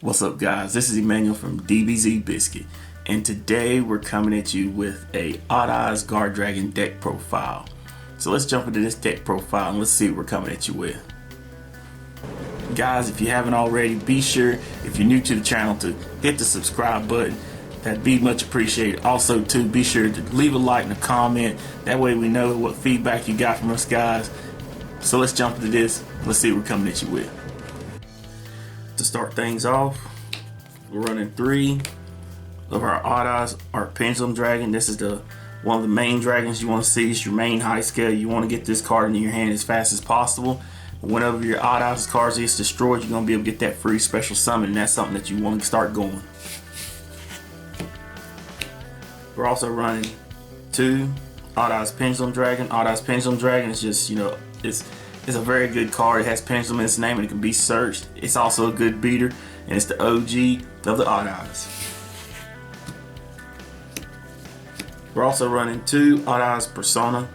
What's up, guys? This is Emmanuel from DBZ Biscuit, and today we're coming at you with a Odd Eyes Guardragon deck profile. So let's jump into this deck profile and let's see what we're coming at you with. Guys, if you haven't already, be sure, if you're new to the channel, to hit the subscribe button. That'd be much appreciated. Also, too, be sure to leave a like and a comment. That way we know what feedback you got from us, guys. So let's jump into this. Let's see what we're coming at you with. To start things off, we're running 3 of our Odd Eyes, our Pendulum Dragon. This is one of the main dragons you want to see. It's your main high scale. You want to get this card into your hand as fast as possible. Whenever your Odd Eyes cards gets destroyed, you're going to be able to get that free special summon, and that's something that you want to start going. We're also running 2 Odd Eyes Pendulum Dragon. Odd Eyes Pendulum Dragon is just, it's a very good card. It has pendulum in its name and it can be searched. It's also a good beater, and it's the OG of the Odd Eyes. We're also running 2 Odd Eyes Persona.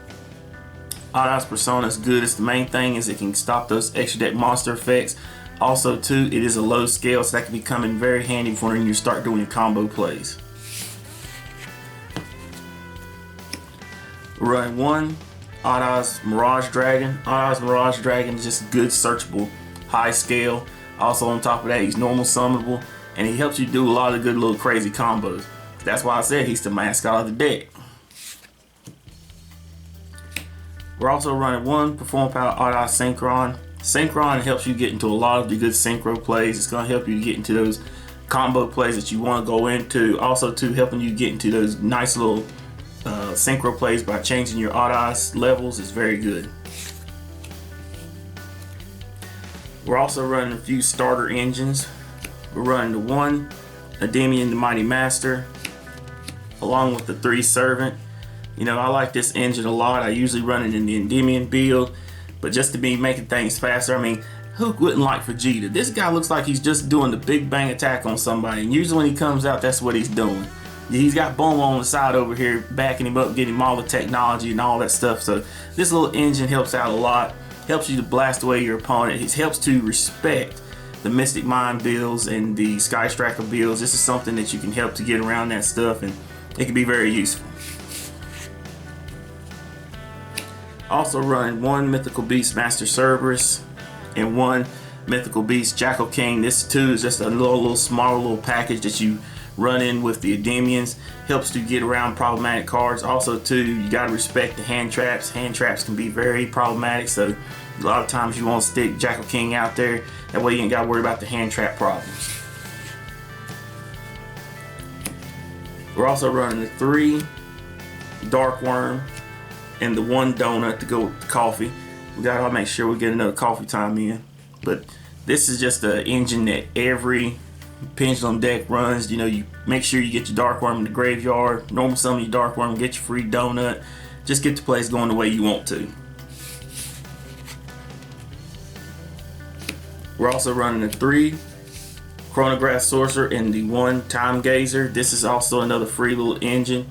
Odd Eyes Persona is good. It's the main thing is it can stop those extra deck monster effects. Also, too, it is a low scale, so that can be coming very handy for when you start doing your combo plays. We're running 1 Odd Eyes Mirage Dragon. Odd Eyes Mirage Dragon is just good searchable, high scale. Also on top of that, he's normal summonable, and he helps you do a lot of good little crazy combos. That's why I said he's the mascot of the deck. We're also running 1 Perform Power Odd Eyes Synchron. Synchron helps you get into a lot of the good synchro plays. It's going to help you get into those combo plays that you want to go into. Also, too, helping you get into those nice little synchro plays by changing your Odd Eyes levels is very good. We're also running a few starter engines. We're running the 1 Endymion the Mighty Master, along with the 3 Servant. I like this engine a lot. I usually run it in the Endymion build, but just to be making things faster, who wouldn't like Vegeta? This guy looks like he's just doing the big bang attack on somebody, and usually when he comes out, that's what he's doing. He's got Bomo on the side over here backing him up, getting him all the technology and all that stuff. So this little engine helps out a lot. Helps you to blast away your opponent. It helps to respect the Mystic Mind builds and the Sky Striker builds. This is something that you can help to get around that stuff, and it can be very useful. Also running 1 Mythical Beast Master Cerberus and 1 Mythical Beast Jackal King. This too is just a little smaller little package that you run in with the Endymions. Helps to get around problematic cards. Also, too, you got to respect the hand traps. Hand traps can be very problematic, so a lot of times you want to stick Jackal King out there. That way you ain't got to worry about the hand trap problems. We're also running the 3 Dark Worm and the 1 Donut to go with the coffee. We got to make sure we get another coffee time in. But this is just an engine that every Pendulum deck runs. You make sure you get your Dark Worm in the graveyard, normal summon your Dark Worm, get your free donut, just get the plays going the way you want to. We're also running the 3 Chronograph Sorcerer and the 1 Time Gazer. This is also another free little engine.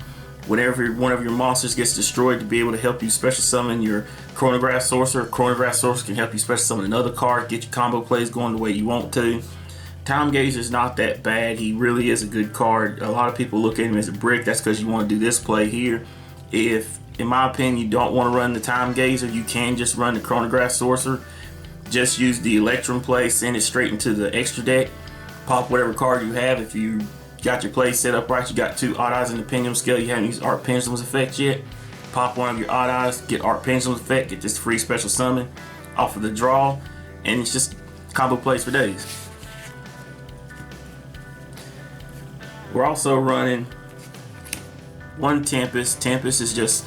Whenever one of your monsters gets destroyed, to be able to help you special summon your Chronograph Sorcerer. Chronograph Sorcerer can help you special summon another card, get your combo plays going the way you want to. Time Gazer is not that bad. He really is a good card. A lot of people look at him as a brick. That's because you want to do this play here. If, in my opinion, you don't want to run the Time Gazer, you can just run the Chronograph Sorcerer. Just use the Electrum play, send it straight into the extra deck. Pop whatever card you have. If you got your play set up right, you got 2 Odd Eyes in the Pendulum scale, you haven't used Art Pendulum's effect yet. Pop one of your Odd Eyes, get Art Pendulum's effect, get this free special summon off of the draw, and it's just combo plays for days. We're also running 1 Tempest. Tempest is just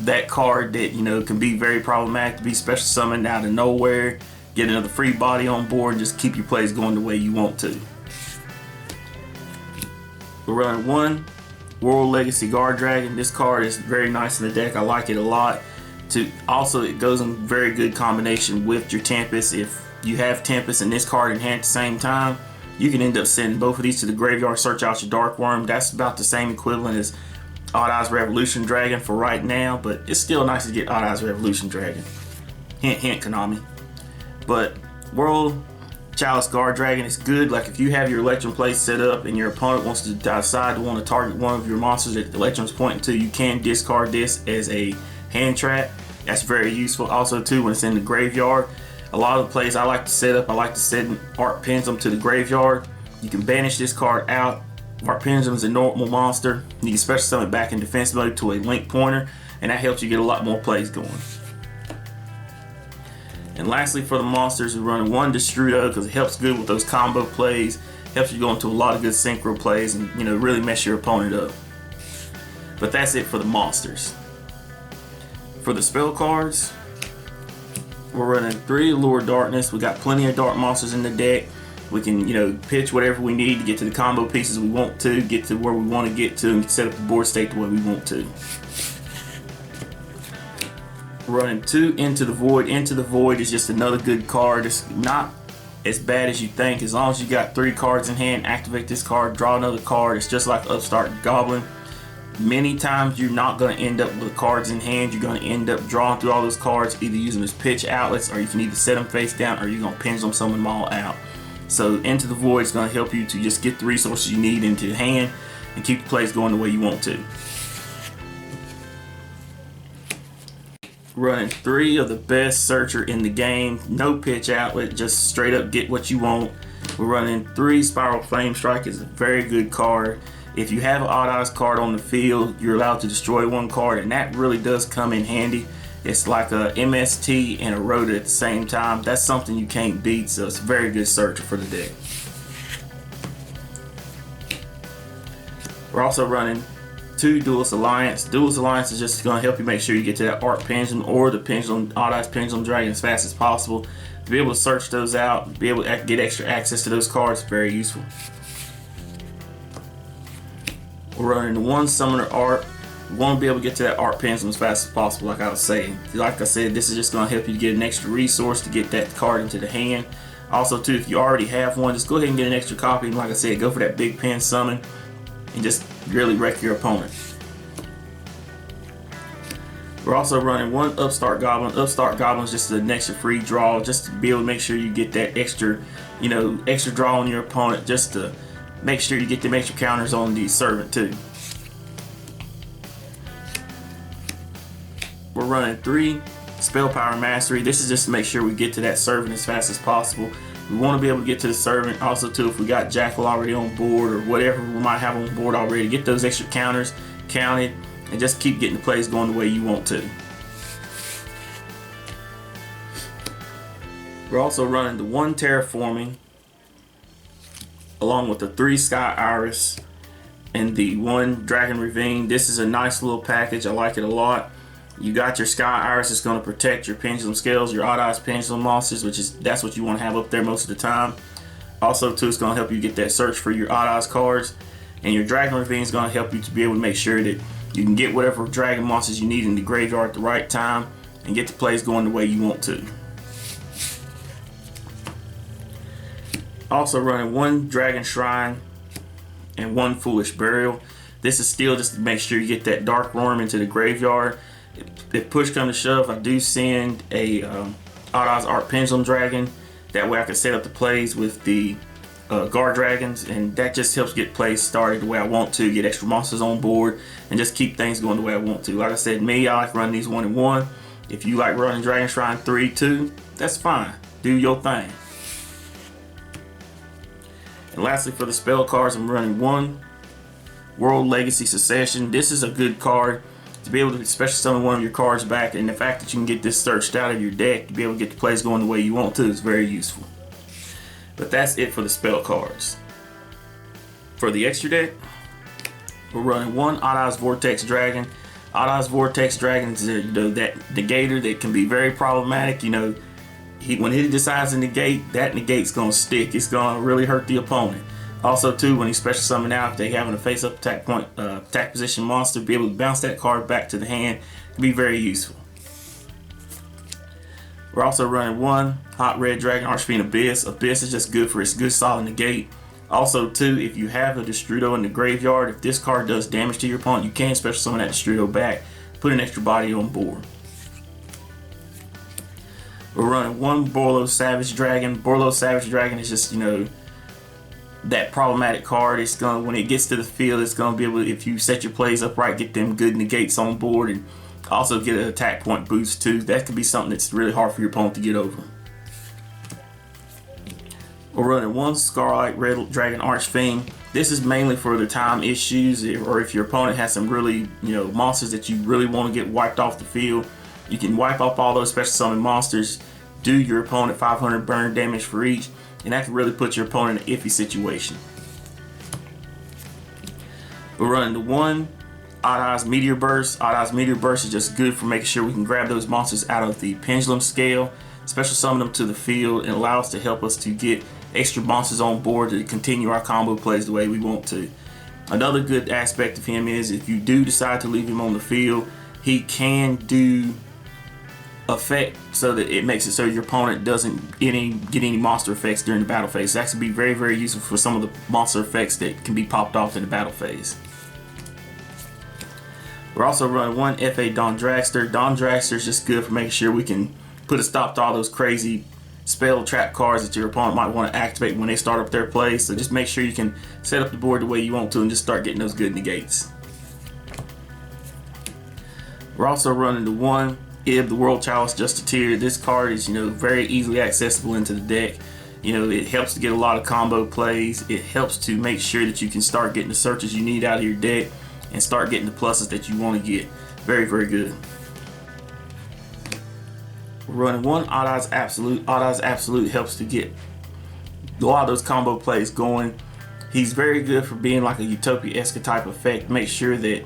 that card that can be very problematic to be special summoned out of nowhere, get another free body on board, and just keep your plays going the way you want to. We're running 1 World Legacy Guardragon. This card is very nice in the deck. I like it a lot. Also, it goes in very good combination with your Tempest. If you have Tempest and this card in hand at the same time, you can end up sending both of these to the graveyard, search out your Dark Worm. That's about the same equivalent as Odd Eyes Revolution Dragon for right now, but it's still nice to get Odd Eyes Revolution Dragon. Hint, hint, Konami. But World Chalice Guardragon is good. Like if you have your Electrum play set up and your opponent wants to decide to want to target one of your monsters that the Electrum's pointing to, you can discard this as a hand trap. That's very useful. Also too, when it's in the graveyard, a lot of the plays I like to set up, I like to send Art Pendulum to the graveyard. You can banish this card out. Art Pendulum is a normal monster. You can special summon it back in defense mode to a link pointer, and that helps you get a lot more plays going. And lastly, for the monsters, we're running one Destrudo because it helps good with those combo plays, helps you go into a lot of good synchro plays, and really mess your opponent up. But that's it for the monsters. For the spell cards, we're running 3 Allure Darkness. We got plenty of dark monsters in the deck. We can pitch whatever we need to get to the combo pieces we want to, get to where we want to get to, and set up the board state the way we want to. Running 2 Into the Void. Into the Void is just another good card. It's not as bad as you think. As long as you got 3 cards in hand, activate this card, draw another card. It's just like Upstart Goblin. Many times you're not going to end up with cards in hand. You're going to end up drawing through all those cards, either using as pitch outlets, or you can either set them face down, or you're going to pendulum summon them all out. So Into the Void is going to help you to just get the resources you need into your hand and keep the plays going the way you want to. Running 3 of the best searcher in the game. No pitch outlet, just straight up get what you want. We're running 3 Spiral Flame Strike. Is a very good card. If you have an Odd Eyes card on the field, you're allowed to destroy 1 card, and that really does come in handy. It's like a MST and a Rhoda at the same time. That's something you can't beat, so it's a very good searcher for the deck. We're also running 2 Duelist Alliance. Duelist Alliance is just going to help you make sure you get to that Art Pendulum or the Pendulum, Odd Eyes Pendulum Dragon as fast as possible. To be able to search those out, be able to get extra access to those cards, very useful. We're running 1 Summoner Art. We want to be able to get to that Art Pendulum as fast as possible, like I was saying. Like I said, this is just going to help you to get an extra resource to get that card into the hand. Also too, if you already have one, just go ahead and get an extra copy, and like I said, go for that big pen summon and just really wreck your opponent. We're also running 1 Upstart Goblin. Upstart Goblin is just an extra free draw, just to be able to make sure you get that extra, extra draw on your opponent, just to make sure you get them extra counters on the Servant too. We're running 3 Spell Power Mastery. This is just to make sure we get to that Servant as fast as possible. We want to be able to get to the Servant. Also too, if we got Jackal already on board or whatever we might have on board already, get those extra counters counted and just keep getting the plays going the way you want to. We're also running the 1 Terraforming along with the 3 Sky Iris and the 1 Dragon Ravine. This is a nice little package. I like it a lot. You got your Sky Iris, it's going to protect your Pendulum Scales, your Odd Eyes Pendulum monsters, that's what you want to have up there most of the time. Also too, it's going to help you get that search for your Odd Eyes cards. And your Dragon Ravine is going to help you to be able to make sure that you can get whatever dragon monsters you need in the graveyard at the right time and get the plays going the way you want to. Also running 1 Dragon Shrine and 1 Foolish Burial. This is still just to make sure you get that Dark Worm into the graveyard. If push comes to shove, I do send a Odd Eyes Art Pendulum Dragon. That way I can set up the plays with the Guardragons, and that just helps get plays started the way I want to, get extra monsters on board, and just keep things going the way I want to. Like I said, I like running these 1 and 1. If you like running Dragon Shrine 3-2, that's fine. Do your thing. And lastly, for the spell cards, I'm running 1 World Legacy Succession. This is a good card to be able to special summon one of your cards back, and the fact that you can get this searched out of your deck to be able to get the plays going the way you want to is very useful. But that's it for the spell cards. For the extra deck, we're running 1 Odd Eyes Vortex Dragon. Odd Eyes Vortex Dragon is that negator that can be very problematic. When he decides to negate, that negate's going to stick. It's going to really hurt the opponent. Also too, when he special summon out, if they having a face up attack position monster, be able to bounce that card back to the hand can be very useful. We're also running 1 Hot Red Dragon Archfiend Abyss. Abyss is just good for its good solid negate. Also too, if you have a Destrudo in the graveyard, if this card does damage to your opponent, you can special summon that Destrudo back, put an extra body on board. We're running one Borlo Savage Dragon. Borlo Savage Dragon is just, you know, that problematic card. It's gonna, when it gets to the field, it's gonna be able to, if you set your plays up right, get them good negates on board, and also get an attack point boost too. That could be something that's really hard for your opponent to get over. We're running one Scarlet Red Dragon Archfiend. This is mainly for the time issues, or if your opponent has some really, you know, monsters that you really want to get wiped off the field. You can wipe off all those special summon monsters, do your opponent 500 burn damage for each, and that can really put your opponent in an iffy situation. We're running the one Odd Eyes Meteor Burst. Odd Eyes Meteor Burst is just good for making sure we can grab those monsters out of the pendulum scale, special summon them to the field, and allow us to help us to get extra monsters on board to continue our combo plays the way we want to. Another good aspect of him is if you do decide to leave him on the field, he can do effect so that it makes it so your opponent doesn't get any monster effects during the battle phase. That can be very, very useful for some of the monster effects that can be popped off in the battle phase. We're also running one FA Dawn Dragster. Dawn Dragster is just good for making sure we can put a stop to all those crazy spell trap cards that your opponent might want to activate when they start up their play. So just make sure you can set up the board the way you want to and just start getting those good negates. We're also running the one Ib, the World Chalice Justiceer. This card is, you know, very easily accessible into the deck. You know, it helps to get a lot of combo plays. It helps to make sure that you can start getting the searches you need out of your deck and start getting the pluses that you want to get. Very, very good. We're running one Odd Eyes Absolute. Odd Eyes Absolute helps to get a lot of those combo plays going. He's very good for being like a Utopia-esque type effect. Make sure that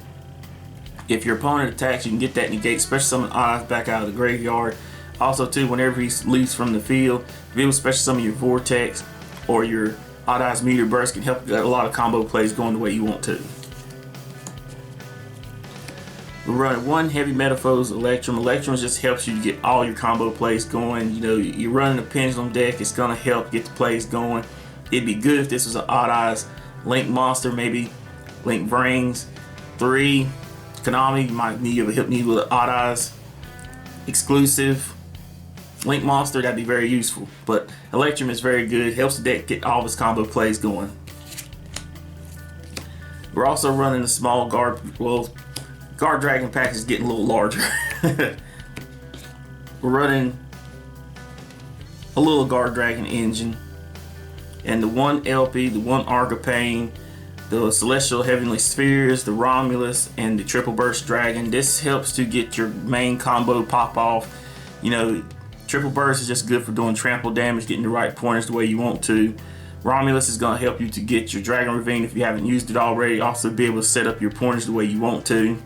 if your opponent attacks, you can get that negate, special summon Odd Eyes back out of the graveyard. Also too, whenever he leaves from the field, be able to special summon your Vortex or your Odd Eyes Meteor Burst can help get a lot of combo plays going the way you want to. We're running one Heavy Metaphors Electrum. Electrum just helps you get all your combo plays going. You know, you're running a Pendulum deck, it's gonna help get the plays going. It'd be good if this was an Odd Eyes Link monster, maybe Link Brains 3. Konami, you might need with an Odd Eyes exclusive Link monster. That'd be very useful. But Electrum is very good, helps the deck get all of its combo plays going. We're also running a small Guardragon pack is getting a little larger. We're running a little Guardragon engine and the one LP, the one Argopane, the Celestial Heavenly Spheres, the Romulus, and the Triple Burst Dragon. This helps to get your main combo pop off. You know, Triple Burst is just good for doing trample damage, getting the right pointers the way you want to. Romulus is going to help you to get your Dragon Ravine if you haven't used it already. Also be able to set up your pointers the way you want to.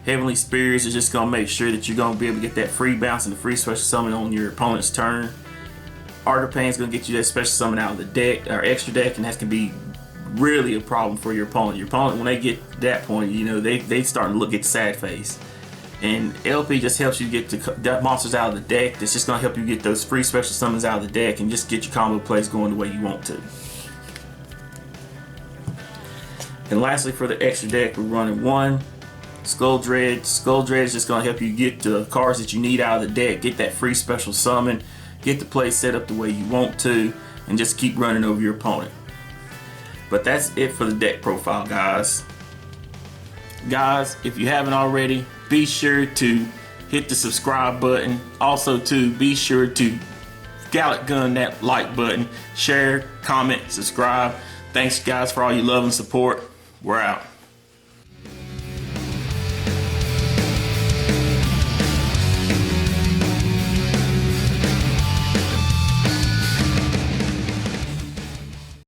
Heavenly Spirits is just going to make sure that you're going to be able to get that free bounce and the free special summon on your opponent's turn. Argopane is going to get you that special summon out of the deck, or extra deck, and that can be really a problem for your opponent. Your opponent, when they get to that point, you know, they starting to get sad face. And LP just helps you get the monsters out of the deck. That's just going to help you get those free special summons out of the deck and just get your combo plays going the way you want to. And lastly, for the extra deck, we're running one Skull Dread. Skull Dread is just going to help you get the cards that you need out of the deck, get that free special summon, get the play set up the way you want to, and just keep running over your opponent. But that's it for the deck profile, guys. Guys, if you haven't already, be sure to hit the subscribe button. Also, to be sure to Gallic gun that like button, share, comment, subscribe. Thanks, guys, for all your love and support. We're out.